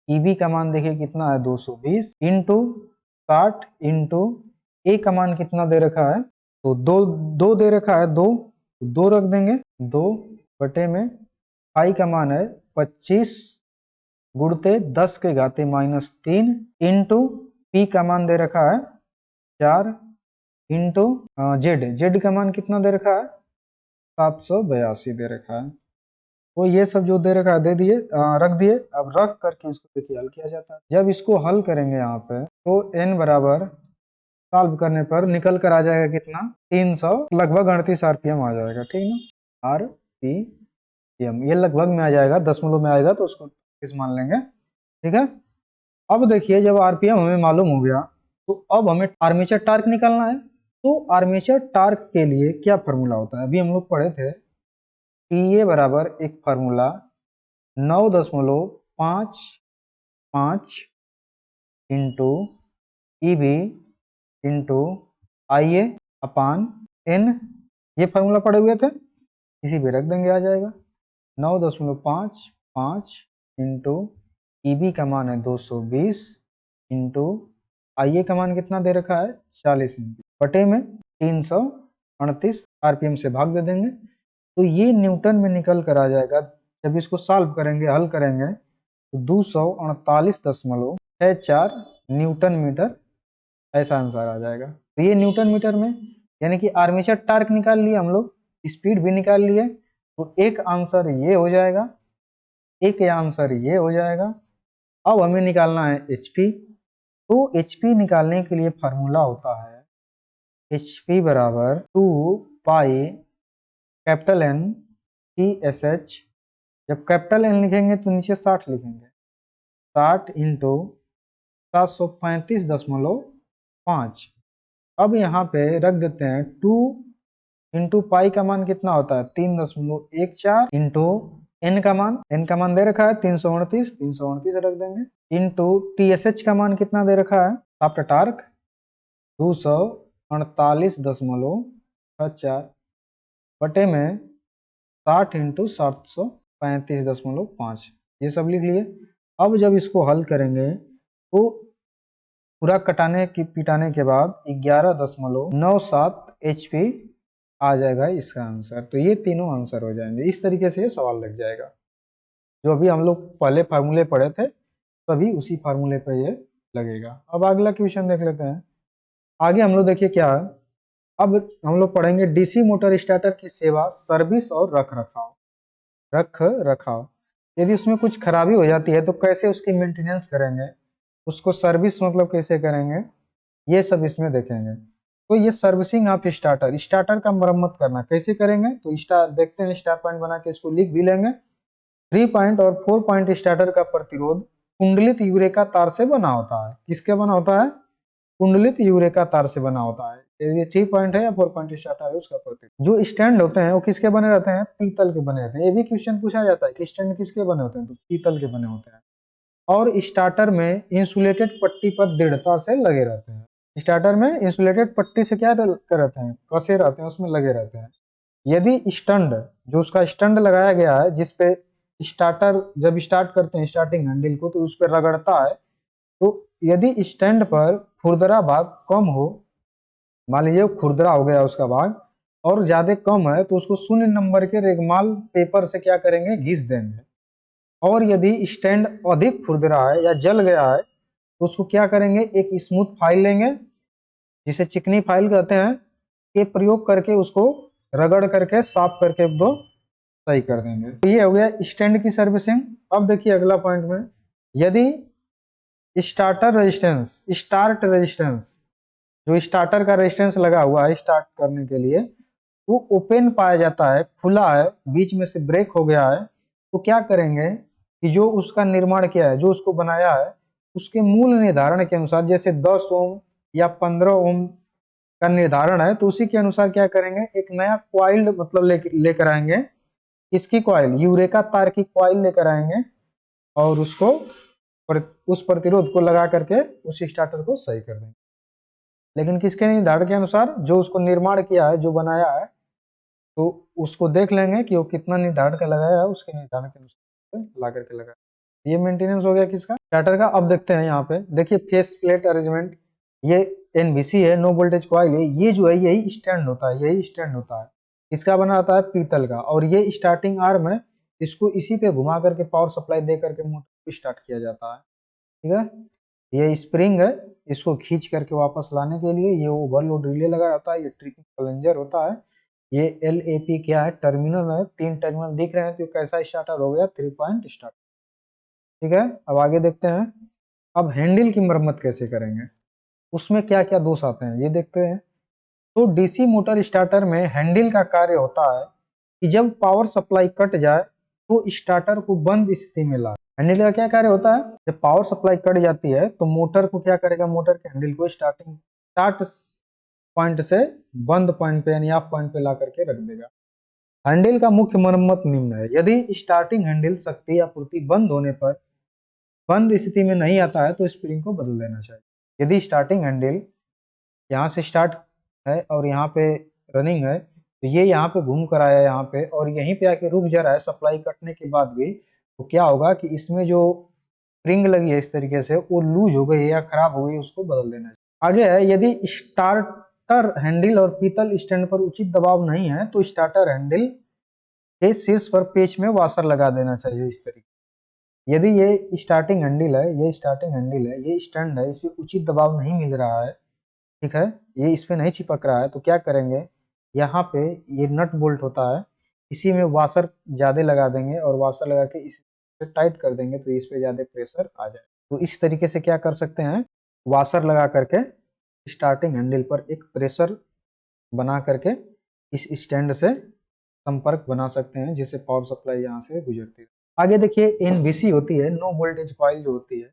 EB का मान देखिए कितना है, 220 इंटू 60 इंटू A का मान कितना दे रखा है, तो दो दे रखा है, दो रख देंगे, 2 बटे में I का मान है 25 गुणते 10 के घाते -3 इंटू पी का मान दे रखा है 4 इंटू जेड का मान कितना दे रखा है 782 दे रखा है। तो ये सब जो दे रखा है दे दिए, रख दिए। अब रख करके इसको देखिए हल किया जाता है। जब इसको हल करेंगे यहाँ पे तो n बराबर सॉल्व करने पर निकल कर आ जाएगा कितना 300 लगभग 38 आरपीएम आ जाएगा, ठीक ना, आरपीएम ये लगभग में आ जाएगा, दशमलव में आएगा तो उसको इस मान लेंगे, ठीक है। अब देखिए जब आरपीएम हमें मालूम हो गया तो अब हमें आर्मेचर टार्क निकालना है। तो आर्मेचर टार्क के लिए क्या फॉर्मूला होता है, अभी हम लोग पढ़े थे TA बराबर एक formula 9.55 into EB into IA अपान N, ये फार्मूला पढ़े हुए थे, इसी पे रख देंगे आ जाएगा 9.55 इंटू EB का मान है 220 इंटू IA का मान कितना दे रखा है 40 बटे में 338 आरपीएम से भाग दे देंगे तो ये न्यूटन में निकल कर आ जाएगा। जब इसको सॉल्व करेंगे हल करेंगे तो 248.64 न्यूटन मीटर ऐसा आंसर आ जाएगा। तो ये न्यूटन मीटर में यानी कि आर्मेचर टार्क निकाल लिए हम लोग, स्पीड भी निकाल लिए, तो एक आंसर ये हो जाएगा, एक आंसर ये हो जाएगा। अब हमें निकालना है HP। तो HP निकालने के लिए फार्मूला होता है HP बराबर 2 पाई कैपिटल N TSH। जब कैपिटल N लिखेंगे तो नीचे 60 लिखेंगे, 60 इंटू 735.5। अब यहाँ पे रख देते हैं 2 इंटू पाई का मान कितना होता है 3.14 इंटू n का मान दे रखा है 338 रख देंगे इंटू TSH का मान कितना दे रखा है शाफ्ट टार्क 248.64 बटे में 60 इंटू 735.5 ये सब लिख लिए। अब जब इसको हल करेंगे तो पूरा पिटाने के बाद 11.97 HP आ जाएगा इसका आंसर। तो ये तीनों आंसर हो जाएंगे। इस तरीके से ये सवाल लग जाएगा। जो अभी हम लोग पहले फार्मूले पढ़े थे सभी उसी फार्मूले पे ये लगेगा। अब अगला क्वेश्चन देख लेते हैं। आगे हम लोग देखिए क्या है, अब हम लोग पढ़ेंगे डीसी मोटर स्टार्टर की सेवा, सर्विस और रख रखाव। यदि उसमें कुछ खराबी हो जाती है तो कैसे उसकी मेंटेनेंस करेंगे, उसको सर्विस मतलब कैसे करेंगे, ये सब इसमें देखेंगे। तो ये सर्विसिंग ऑफ स्टार्टर का मरम्मत करना कैसे करेंगे, तो देखते हैं स्टार पॉइंट बना के इसको लिख भी लेंगे। 3 पॉइंट और 4 पॉइंट स्टार्टर का प्रतिरोध कुंडलित यूरेका तार से बना होता है। किसके बना होता है, कुंडलित यूरेका तार से बना होता है। ये 3 पॉइंट है या 4 पॉइंट स्टार्टर है उसका प्रतिरोध। जो स्टैंड होते हैं वो किसके बने रहते हैं, पीतल के बने रहते हैं। ये भी क्वेश्चन पूछा जाता है कि स्टैंड किसके बने होते हैं, तो पीतल के बने होते हैं। और स्टार्टर में इंसुलेटेड पट्टी पर दृढ़ता से लगे रहते हैं। स्टार्टर में इंसुलेटेड पट्टी से क्या कर रहते हैं, कसे रहते हैं, उसमें लगे रहते हैं। यदि स्टैंड जो उसका स्टैंड लगाया गया है जिसपे स्टार्टर जब स्टार्ट करते हैं स्टार्टिंग हैंडल को तो उस पर रगड़ता है, तो यदि स्टैंड पर खुरदरा भाग कम हो, मान लीजिए खुरदरा हो गया उसका भाग और ज्यादा कम है, तो उसको 0 नंबर के रेगमाल पेपर से क्या करेंगे, घिस देंगे। और यदि स्टैंड अधिक खुरदरा है या जल गया है तो उसको क्या करेंगे, एक स्मूथ फाइल लेंगे जिसे चिकनी फाइल कहते हैं, के प्रयोग करके उसको रगड़ करके साफ करके दो सही कर देंगे। तो ये हो गया स्टैंड की सर्विसिंग। अब देखिए अगला पॉइंट में, यदि स्टार्ट रेजिस्टेंस जो स्टार्टर का रेजिस्टेंस लगा हुआ है स्टार्ट करने के लिए वो ओपन पाया जाता है, खुला है, बीच में से ब्रेक हो गया है, तो क्या करेंगे कि जो उसका निर्माण किया है, जो उसको बनाया है, उसके मूल निर्धारण के अनुसार, जैसे 10 ओम या 15 ओम का निर्धारण है, तो उसी के अनुसार क्या करेंगे, एक नया क्वाइल मतलब लेकर आएंगे। इसकी क्वाइल यूरेका तार की क्वाइल लेकर आएंगे और उसको उस प्रतिरोध को लगा करके उस स्टार्टर को सही कर देंगे। लेकिन किसके निर्धारण के अनुसार, जो उसको निर्माण किया है, जो बनाया है, तो उसको देख लेंगे कि वो कितना निर्धारण का लगाया है, उसके निर्धारण के अनुसार ला करके लगाया। ये मेंटेनेंस हो गया किसका, स्टार्टर का। अब देखते हैं यहाँ पे, देखिए फेस प्लेट अरेंजमेंट, ये एनबीसी है, नो वोल्टेज कॉइल है, ये जो है यही स्टैंड होता है, इसका बना होता है पीतल का, और ये स्टार्टिंग आर्म है इसको इसी पे घुमा करके पावर सप्लाई दे करके मोटर को स्टार्ट किया जाता है। ठीक है, ये स्प्रिंग है, इसको खींच करके वापस लाने के लिए ये ओवरलोड रिले लगा रहता है। ये ट्रिपिंग प्लंजर होता है। ये LAP क्या है, टर्मिनल है, 3 टर्मिनल दिख रहे हैं। तो कैसा स्टार्टर हो गया, 3 पॉइंट स्टार्ट। ठीक है, अब आगे देखते हैं। अब हैंडल की मरम्मत कैसे करेंगे, उसमें क्या क्या दोष आते हैं ये देखते हैं। तो डीसी मोटर स्टार्टर में हैंडल का कार्य होता है कि जब पावर सप्लाई कट जाए तो स्टार्टर को बंद स्थिति में लाए। हैंडल का क्या कार्य होता है, जब पावर सप्लाई कट जाती है तो मोटर को क्या करेगा, मोटर के हैंडल को स्टार्ट पॉइंट से बंद पॉइंट पे यानी ऑफ पॉइंट पे ला करके रख देगा। हैंडल का मुख्य मरम्मत निम्न है। यदि स्टार्टिंग हैंडल शक्ति आपूर्ति बंद होने पर बंद स्थिति में नहीं आता है तो स्प्रिंग को बदल देना चाहिए। यदि स्टार्टिंग हैंडल यहाँ से स्टार्ट है और यहाँ पे रनिंग है, तो ये यहाँ पे घूम कर आया यहाँ पे और यहीं पे आके रुक जा रहा है सप्लाई कटने के बाद भी, तो क्या होगा कि इसमें जो स्प्रिंग लगी है इस तरीके से वो लूज हो गई या खराब हो गई, उसको बदल देना चाहिए। आगे है, यदि स्टार्टर हैंडल और पीतल स्टैंड पर उचित दबाव नहीं है तो स्टार्टर हैंडल के शीर्ष पर पेच में वाशर लगा देना चाहिए इस तरीके। यदि ये स्टार्टिंग हैंडल है, ये स्टार्टिंग हैंडल है, ये स्टैंड है, इस पर उचित दबाव नहीं मिल रहा है, ठीक है, ये इस पे नहीं चिपक रहा है, तो क्या करेंगे, यहाँ पे ये नट बोल्ट होता है, इसी में वाशर ज्यादा लगा देंगे और वाशर लगा के इसे टाइट कर देंगे तो इस पे ज्यादा प्रेशर आ जाए। तो इस तरीके से क्या कर सकते हैं, वाशर लगा करके स्टार्टिंग हैंडल पर एक प्रेशर बना करके इस स्टैंड से संपर्क बना सकते हैं जिससे पावर सप्लाई यहाँ से गुजरती है। आगे देखिए, NVC होती है, नो वोल्टेज कॉइल जो होती है,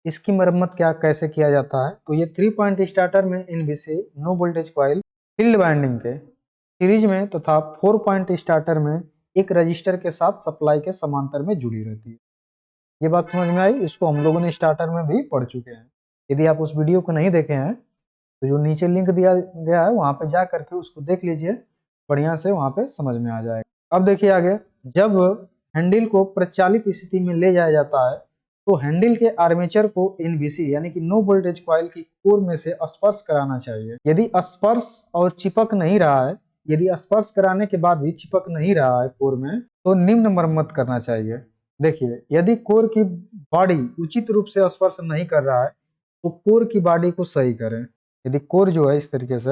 इसकी मरम्मत क्या कैसे किया जाता है। तो ये 3 पॉइंट स्टार्टर में NVC no voltage coil field winding के सीरीज में तथा 4 पॉइंट स्टार्टर में एक रजिस्टर के साथ सप्लाई के समांतर में जुड़ी रहती है। ये बात समझ में आई, इसको हम लोगों ने स्टार्टर में भी पढ़ चुके हैं। यदि आप उस वीडियो को नहीं देखे हैं तो जो नीचे लिंक दिया गया है वहां पे जा करके उसको देख लीजिए, बढ़िया से वहां पे समझ में आ जाएगा। अब देखिए आगे, जब हैंडल को प्रचालित स्थिति में ले जाया जाता है तो हैंडल के आर्मेचर को NVC यानी कि नो वोल्टेज कॉइल की कोर में से स्पर्श कराना चाहिए। यदि स्पर्श और चिपक नहीं रहा है, यदि स्पर्श कराने के बाद भी चिपक नहीं रहा है कोर में, तो निम्न मरम्मत करना चाहिए। देखिए, यदि कोर की बॉडी उचित रूप से स्पर्श नहीं कर रहा है तो कोर की बॉडी को सही करें। यदि कोर जो है इस तरीके से,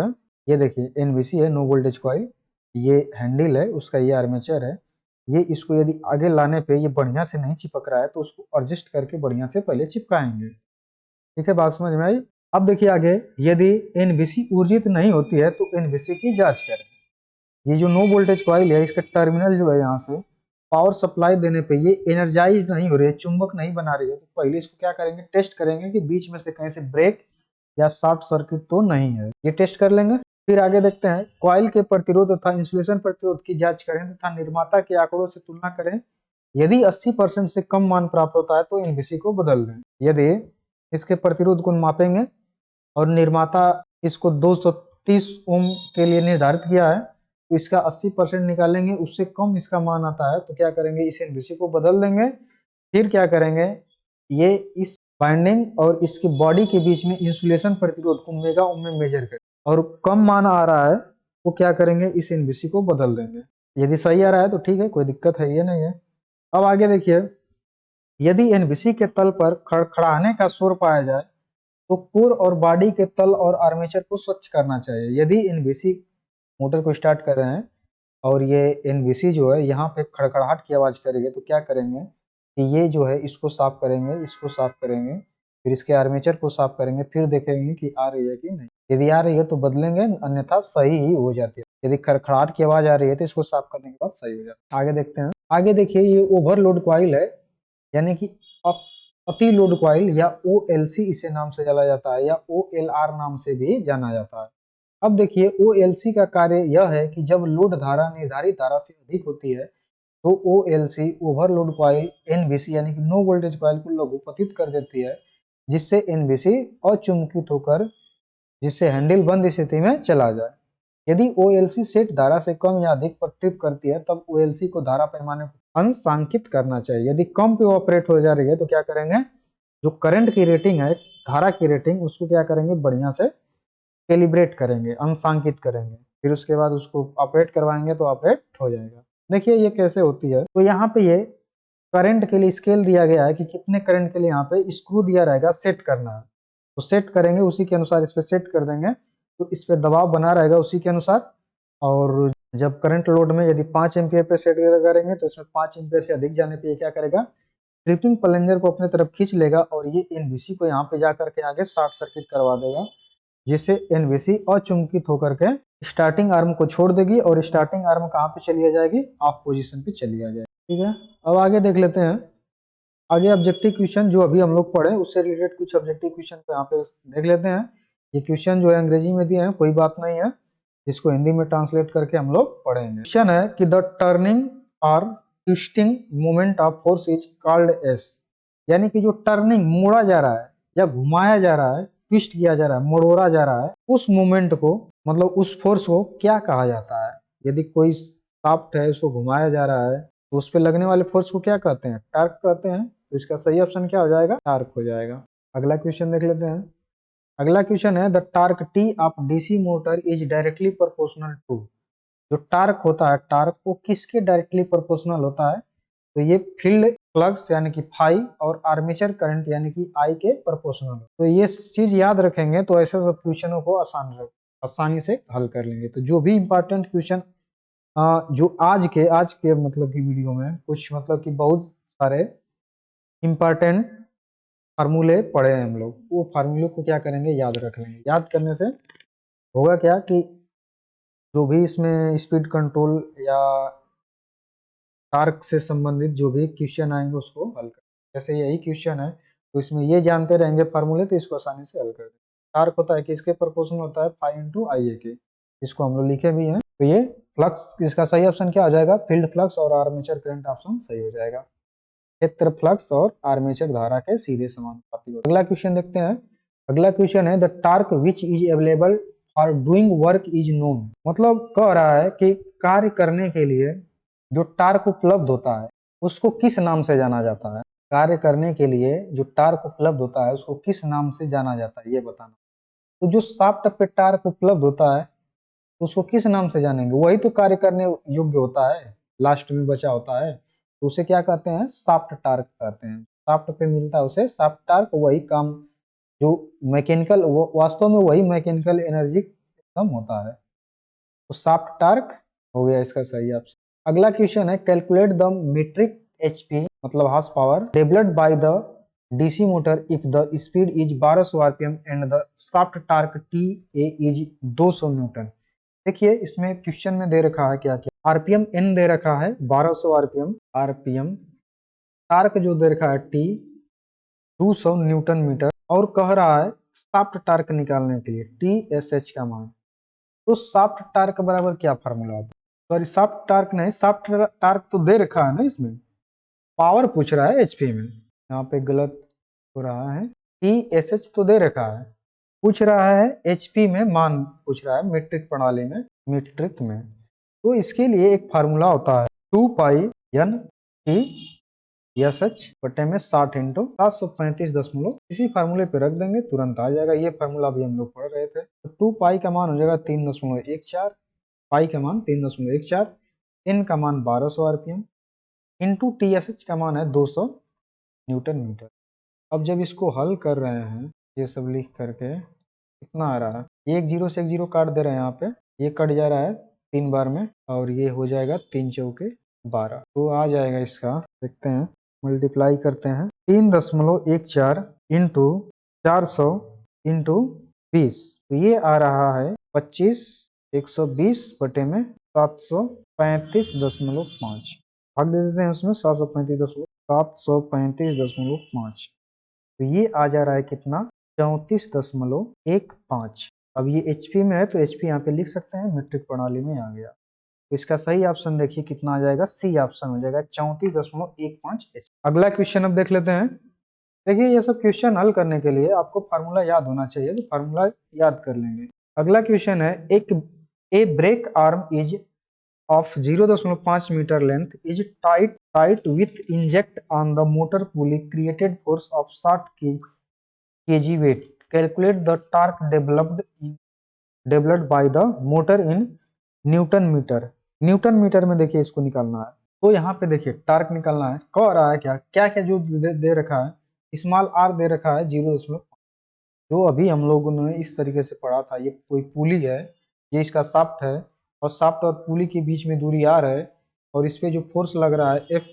ये देखिए NVC है, नो वोल्टेज कॉइल, ये हैंडल है, उसका ये आर्मेचर है, ये इसको यदि आगे लाने पे ये बढ़िया से नहीं चिपक रहा है तो उसको एडजस्ट करके बढ़िया से पहले चिपकाएंगे। ठीक है, बात समझ में आई। अब देखिए आगे, यदि NVC ऊर्जित नहीं होती है तो NVC की जांच करें। ये जो नो वोल्टेज कॉइल है, इसका टर्मिनल जो है यहाँ से पावर सप्लाई देने पे ये एनर्जाइज नहीं हो रही है, चुंबक नहीं बना रही है, तो पहले इसको क्या करेंगे, टेस्ट करेंगे कि बीच में से कहीं से ब्रेक या शॉर्ट सर्किट तो नहीं है, ये टेस्ट कर लेंगे। फिर आगे देखते हैं, कॉइल के प्रतिरोध तथा इंसुलेशन प्रतिरोध की जांच करें तथा निर्माता के आंकड़ों से तुलना करें। यदि 80% से कम मान प्राप्त होता है तो NVC को बदल दें। यदि इसके प्रतिरोध को मापेंगे और निर्माता इसको 230 ओम के लिए निर्धारित किया है तो इसका 80% निकालेंगे, उससे कम इसका मान आता है तो क्या करेंगे, इस NVC को बदल देंगे। फिर क्या करेंगे, ये इस बाइंडिंग और इसकी बॉडी के बीच में इंसुलेशन प्रतिरोध को मेगा ओम में मेजर करें और कम मान आ रहा है तो क्या करेंगे, इस NVC को बदल देंगे। यदि सही आ रहा है तो ठीक है, कोई दिक्कत है ये नहीं है। अब आगे देखिए, यदि NVC के तल पर खड़खड़ाने का शोर पाया जाए तो कोर और बॉडी के तल और आर्मेचर को स्वच्छ करना चाहिए। यदि NVC मोटर को स्टार्ट कर रहे हैं और ये NVC जो है यहाँ पे खड़खड़ाहट की आवाज करेगी तो क्या करेंगे कि ये जो है इसको साफ करेंगे, इसको साफ करेंगे, फिर इसके आर्मेचर को साफ करेंगे, फिर देखेंगे कि आ रही है कि नहीं। यदि आ रही है तो बदलेंगे, अन्यथा सही ही हो जाती है। यदि खड़खड़ाहट की आवाज आ रही है तो इसको साफ करने के बाद सही हो जाता है। आगे देखते हैं, आगे देखिए, ये ओवरलोड कॉइल है यानी कि अति लोड कॉइल या OLC इसे नाम से जाना जाता है या OLR नाम से भी जाना जाता है। अब देखिए, OLC का कार्य यह है कि जब लोड धारा निर्धारित धारा से अधिक होती है तो OLC ओवरलोड कॉइल NVC यानी कि नो वोल्टेज कॉइल को लघुपतित कर देती है, जिससे NVC अचुंबकित होकर जिससे हैंडल बंद स्थिति में चला जाए। यदि OLC सेट धारा से कम या अधिक पर ट्रिप करती है तब OLC को धारा पैमाने पर अंशांकित करना चाहिए। यदि कम पे ऑपरेट हो जा रही है तो क्या करेंगे, जो करंट की रेटिंग है, धारा की रेटिंग, उसको क्या करेंगे, बढ़िया से कैलिब्रेट करेंगे, अंशांकित करेंगे, फिर उसके बाद उसको ऑपरेट करवाएंगे तो ऑपरेट हो जाएगा। देखिए ये कैसे होती है। तो यहाँ पे ये करंट के लिए स्केल दिया गया है कि कितने करंट के लिए यहाँ पे स्क्रू दिया रहेगा, सेट करना है। तो सेट करेंगे उसी के अनुसार इस पे सेट कर देंगे, तो इस पे दबाव बना रहेगा उसी के अनुसार। और जब करंट लोड में यदि 5 एम्पियर पे सेट करेंगे तो इसमें 5 एम्पियर से अधिक जाने पे ये क्या करेगा, ट्रिपिंग प्लंजर को अपने तरफ खींच लेगा और ये एनवीसी को यहाँ पे जाकर के आगे शॉर्ट सर्किट करवा देगा, जिससे एनवीसी अचुंबकित होकर के स्टार्टिंग आर्म को छोड़ देगी और स्टार्टिंग आर्म कहाँ पे चली जाएगी, ऑफ पोजीशन पे चली आ जाएगी। ठीक है, अब आगे देख लेते हैं। आगे ऑब्जेक्टिव क्वेश्चन जो अभी हम लोग पढ़े उससे रिलेटेड कुछ ऑब्जेक्टिव क्वेश्चन को यहाँ पे देख लेते हैं। ये क्वेश्चन जो है अंग्रेजी में दिए हैं, कोई बात नहीं है, इसको हिंदी में ट्रांसलेट करके हम लोग पढ़ेंगे। क्वेश्चन है कि द टर्निंग और twisting moment of force is called S, यानी कि जो टर्निंग मोड़ा जा रहा है या घुमाया जा रहा है, ट्विस्ट किया जा रहा है, मोड़ोड़ा जा रहा है, उस मोमेंट को मतलब उस फोर्स को क्या कहा जाता है। यदि कोई शाफ्ट है उसको घुमाया जा रहा है तो उस पर लगने वाले फोर्स को क्या कहते हैं, टार्क कहते हैं। तो इसका सही ऑप्शन क्या हो जाएगा, टार्क हो जाएगा। अगला क्वेश्चन देख लेते हैं। अगला क्वेश्चन है the torque T of DC motor is directly proportional to. जो टार्क होता है, टार्क को किसके डायरेक्टली प्रोपोर्शनल होता है, तो ये फील्ड फ्लक्स यानी कि फाई और आर्मेचर करंट यानी कि आई के प्रोपोर्शनल। तो ये चीज याद रखेंगे तो ऐसे सब क्वेश्चनों को आसानी से हल कर लेंगे। तो जो भी इंपॉर्टेंट क्वेश्चन जो आज के मतलब की वीडियो में कुछ मतलब कि बहुत सारे इंपॉर्टेंट फार्मूले पढ़े हैं हम लोग, वो फार्मूले को क्या करेंगे, याद रख लेंगे। याद करने से होगा क्या कि जो भी इसमें स्पीड कंट्रोल या टार्क से संबंधित जो भी क्वेश्चन आएंगे उसको हल कर, जैसे यही क्वेश्चन है तो इसमें ये जानते रहेंगे फार्मूले तो इसको आसानी से हल कर देंगे। टार्क होता है कि इसके प्रोपोर्शनल होता है फाई इंटू आई ए के, इसको हम लोग लिखे भी हैं। तो ये फ्लक्स, इसका सही ऑप्शन क्या हो जाएगा, फील्ड फ्लक्स और आर्मेचर करंट ऑप्शन सही हो जाएगा। क्षेत्र फ्लक्स और आर्मेचर धारा के सीधे समानुपाती होते हैं। अगला क्वेश्चन देखते हैं। अगला क्वेश्चन है the torque which is available for doing work is known. मतलब कह रहा है कि कार्य करने के लिए जो टार्क उपलब्ध होता है उसको किस नाम से जाना जाता है। कार्य करने के लिए जो टार्क उपलब्ध होता है उसको किस नाम से जाना जाता है ये बताना। तो जो शाफ्ट पे टार्क उपलब्ध होता है उसको किस नाम से जानेंगे, वही तो कार्य करने योग्य होता है, लास्ट में बचा होता है, तो उसे क्या कहते हैं, शाफ्ट टार्क कहते हैं। शाफ्ट पे मिलता है उसे शाफ्ट टार्क, वही काम जो मैकेनिकल, वास्तव में वही मैकेनिकल एनर्जी कम होता है, तो शाफ्ट टार्क हो गया इसका सही ऑप्शन। अगला क्वेश्चन है कैलकुलेट द मीट्रिक एचपी मतलब horse power developed by the DC motor if the speed is 1200 RPM and the shaft torque T A is 200 Newton. देखिए इसमें क्वेश्चन में दे रखा है क्या क्या, आरपीएम एन दे रखा है 1200 आरपीएम, आरपीएम टार्क जो दे रखा है टी 200 न्यूटन मीटर, और कह रहा है शाफ्ट टार्क निकालने के लिए टी एस एच का मान। तो शाफ्ट टार्क बराबर क्या फार्मूला होता है, सॉरी शाफ्ट टार्क नहीं, शाफ्ट टार्क तो दे रखा है ना, इसमें पावर पूछ रहा है एचपी में, यहाँ पे गलत हो रहा है। टी एस एच तो दे रखा है, पूछ रहा है एचपी में मान पूछ रहा है, मीट्रिक प्रणाली में, मीट्रिक में। तो इसके लिए एक फार्मूला होता है 2 पाई एन टी एस एच बटे में 60 इंटू 735 इसी फार्मूले पे रख देंगे, तुरंत आ जाएगा। ये फार्मूला भी हम लोग पढ़ रहे थे। तो 2 पाई का मान हो जाएगा 3.14, पाई का मान 3.14, एन का मान 1200 RPM into T S H का मान है 200 न्यूटन मीटर। अब जब इसको हल कर रहे हैं ये सब लिख करके कितना आ रहा है, एक जीरो से एक जीरो काट दे रहे हैं, यहाँ पे ये कट जा रहा है 3 बार में और ये हो जाएगा 3 चौके 12, तो आ जाएगा इसका, देखते हैं मल्टीप्लाई करते हैं 3.14 इंटू 400 इंटू 20, तो ये आ रहा है 25, 120 बटे में 735.5 भाग दे देते हैं उसमें 735.5, तो ये आ जा रहा है कितना 34.15। अब ये एचपी में है तो एचपी यहाँ पे लिख सकते हैं, मीट्रिक प्रणाली में आ गया। तो इसका सही ऑप्शन देखिए कितना आ जाएगा, सी ऑप्शन हो जाएगा 34.15 एच। अगला क्वेश्चन अब देख लेते हैं। देखिए ये सब क्वेश्चन हल करने के लिए आपको फार्मूला याद होना चाहिए, तो फार्मूला याद कर लेंगे। अगला क्वेश्चन है एक a brake arm is of 0.5 meter length is tight with inject on the motor pulley created force of 60 kg weight. Calculate the torque developed by the motor in Newton meter. Newton metre में देखिए इसको निकालना है। तो यहाँ पे देखिए टार्क निकालना है, कह रहा है क्या क्या क्या जो दे रखा है, स्मॉल आर दे रखा है 0, जो अभी हम लोगों ने इस तरीके से पढ़ा था। ये कोई पुली है, ये इसका शाफ्ट है, और शाफ्ट और पुली के बीच में दूरी आर है, और इस पे जो फोर्स लग रहा है एफ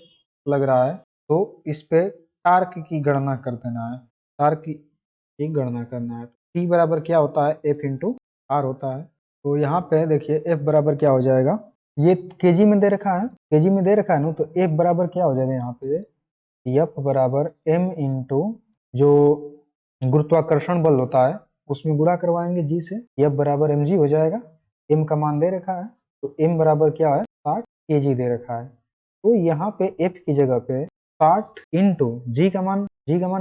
लग रहा है। तो इस पे टार्क की गणना कर देना है, टार्क की गणना करना है। टी बराबर क्या होता है, एफ इंटू आर होता है। तो यहाँ पे देखिए एफ बराबर क्या हो जाएगा, ये केजी में दे रखा है, केजी में दे रखा है ना, तो एफ बराबर क्या हो जाएगा यहाँ पे, एफ बराबर एम इंटू जो गुरुत्वाकर्षण बल होता है उसमें गुणा करवाएंगे जी से, एफ बराबर एम जी हो जाएगा। एम का मान दे रखा है, तो एम बराबर क्या है 60 केजी दे रखा है। तो यहाँ पे एफ की जगह पे 60 इंटू जी का मान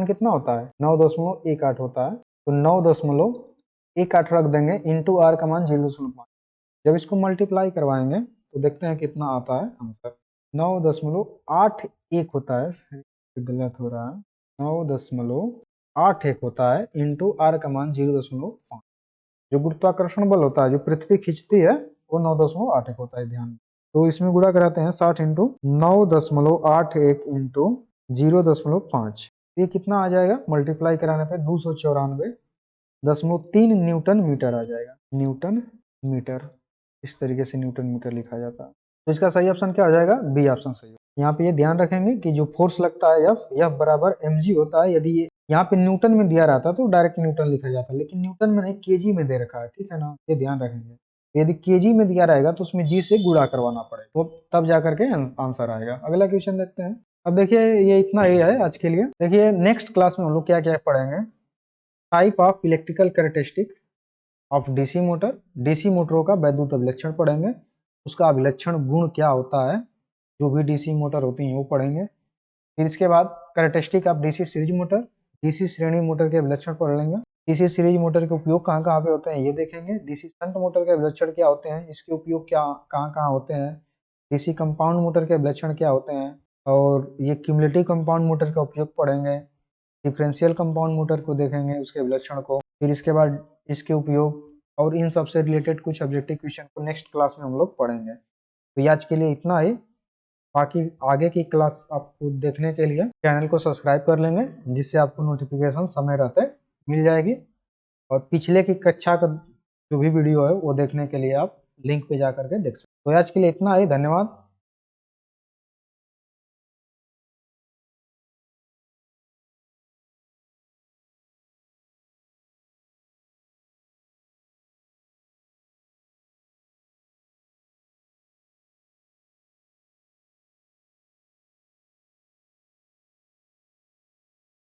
कितना होता है 9.18 होता है, तो 9.18 रख देंगे इंटू आर का मान 0.5। जब इसको मल्टीप्लाई करवाएंगे तो देखते हैं कितना आता है आंसर, 9.81 होता है, गलत हो रहा है, 9.81 होता है इंटू आर का मान 0.5। जो गुरुत्वाकर्षण बल होता है जो पृथ्वी खींचती है वो 9.81 होता है, ध्यान। तो इसमें गुणा कराते हैं 60 इंटू 9.81 इंटू 0.5, ये कितना आ जाएगा मल्टीप्लाई कराने पे 294.3 न्यूटन मीटर आ जाएगा, न्यूटन मीटर। इस तरीके से न्यूटन मीटर लिखा जाता है। तो इसका सही ऑप्शन क्या हो जाएगा, बी ऑप्शन सही। यहाँ पे ये ध्यान रखेंगे कि जो फोर्स लगता है एफ बराबर mg होता है। यदि ये यहाँ पे न्यूटन में दिया रहता तो डायरेक्ट न्यूटन लिखा जाता, लेकिन न्यूटन में नहीं केजी में दे रखा है, ठीक है ना, ये ध्यान रखेंगे। यदि केजी में दिया रहेगा तो उसमें जी से गुणा करवाना पड़ेगा, तो तब जाकर के आंसर आएगा। अगला क्वेश्चन देखते हैं। अब देखिए ये इतना ही है आज के लिए। देखिए नेक्स्ट क्लास में हम लोग क्या क्या पढ़ेंगे, type of electrical characteristic of DC motor, DC मोटरों का वैद्युत अभिलक्षण पढ़ेंगे, उसका अभिलक्षण गुण क्या होता है, जो भी डीसी मोटर होती हैं वो पढ़ेंगे। फिर इसके बाद characteristic of DC series motor, DC श्रेणी मोटर के अभिलक्षण पढ़ लेंगे। डीसी सीरीज मोटर के उपयोग कहाँ कहाँ पे होते हैं ये देखेंगे। डीसी शंट मोटर के अभिलक्षण क्या होते हैं, इसके उपयोग क्या कहाँ कहाँ होते हैं। डीसी कंपाउंड मोटर के अभिलक्षण क्या होते हैं, और ये क्यूमुलेटिव कंपाउंड मोटर का उपयोग पढ़ेंगे। डिफरेंशियल कंपाउंड मोटर को देखेंगे, उसके अभिलक्षण को। फिर इसके बाद इसके उपयोग और इन सबसे रिलेटेड कुछ ऑब्जेक्टिव क्वेश्चन को नेक्स्ट क्लास में हम लोग पढ़ेंगे। तो ये आज के लिए इतना ही। बाकी आगे की क्लास आपको देखने के लिए चैनल को सब्सक्राइब कर लेंगे, जिससे आपको नोटिफिकेशन समय रहते मिल जाएगी। और पिछले की कक्षा का जो भी वीडियो है वो देखने के लिए आप लिंक पे जा करके देख सकते। तो आज के लिए इतना ही, धन्यवाद।